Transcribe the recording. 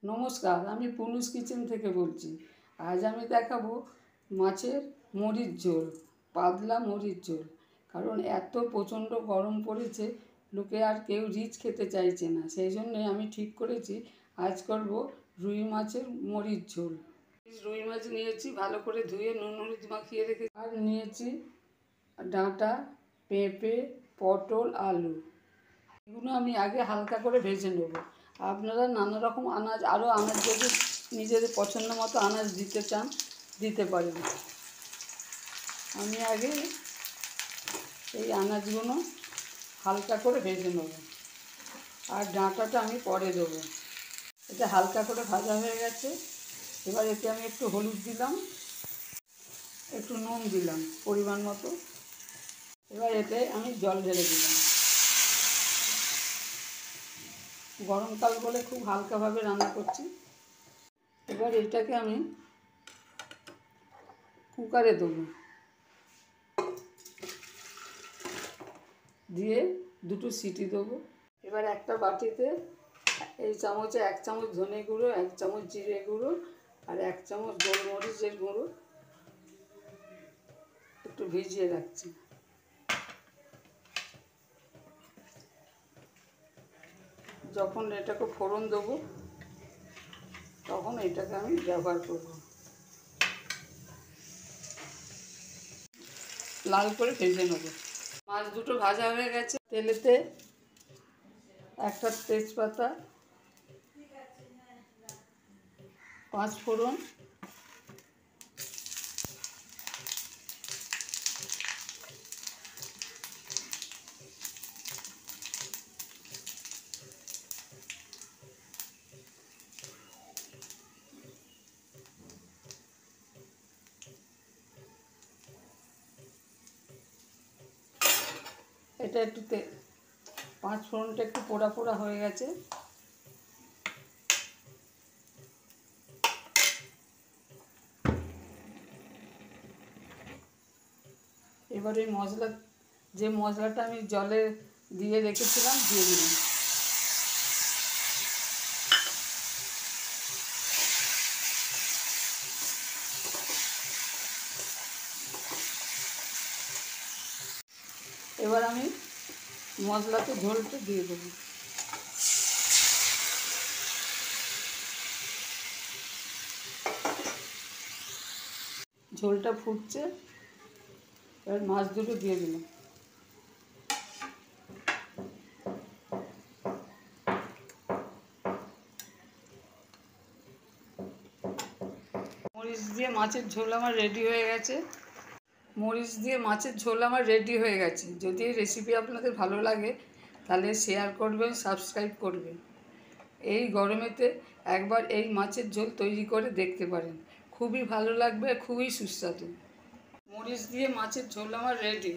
নমস্কার, আমি পুনুস কিচেন থেকে বলছি। আজ আমি দেখাবো মাছের মরিচ ঝোল, পাতলা মরিচ ঝোল। কারণ এত প্রচণ্ড গরম পড়েছে, লোকে আর কেউ রিচ খেতে চাইছে না। সেই জন্যে আমি ঠিক করেছি আজ করব রুই মাছের মরিচ ঝোল। রুই মাছ নিয়েছি, ভালো করে ধুয়ে নুন হলুদ মাখিয়ে রেখে, আর নিয়েছি ডাঁটা, পেঁপে, পটল, আলু। এগুলো আমি আগে হালকা করে ভেজে নেব। আপনারা নানা রকম আনাজ, আরও আনাজ যদি নিজেদের পছন্দ মতো আনাজ দিতে চান দিতে পারেন। আমি আগে এই আনাজগুলো হালকা করে ভেজে নেব, আর ডাঁটাটা আমি পরে দেবো। এটা হালকা করে ভাজা হয়ে গেছে। এবার এতে আমি একটু হলুদ দিলাম, একটু নুন দিলাম পরিমাণ মতো। এবার এতে আমি জল ঢেলে দিলাম। গরমকাল বলে খুব হালকাভাবে রান্না করছি। এবার এটাকে আমি কুকারে দেবো, দিয়ে দুটো সিটি দেবো। এবার একটা বাটিতে এই চামচে 1 চামচ ধনে গুঁড়ো, 1 চামচ জিরে গুঁড়ো, আর 1 চামচ গোলমরিচের গুঁড়ো একটু ভিজিয়ে রাখছি। যখন এটাকে ফোড়ন দেবো তখন এটাকে আমি ব্যবহার করব। লাল করে ভেজে নেব। মাছ দুটো ভাজা হয়ে গেছে। তেলেতে একটা তেজপাতা, 5 ফোড়ন, এটা একটু 5 ফোড়নটা একটু পোড়া পোড়া হয়ে গেছে। এবার এই যে মশলাটা আমি জলে দিয়ে রেখেছিলাম দিয়ে দিলাম। এবার আমি মশলাতে ঝোলটা দিয়ে দেবো। ঝোলটা ফুটছে, এবার মাছ দুটো দিয়ে দিলাম। মরিচ দিয়ে মাছের ঝোল আমার রেডি হয়ে গেছে। যদি এই রেসিপি আপনাদের ভালো লাগে তাহলে শেয়ার করবেন, সাবস্ক্রাইব করবেন। এই গরমেতে একবার এই মাছের ঝোল তৈরি করে দেখতে পারেন, খুবই ভালো লাগবে, খুবই সুস্বাদু। মরিচ দিয়ে মাছের ঝোল আমার রেডি।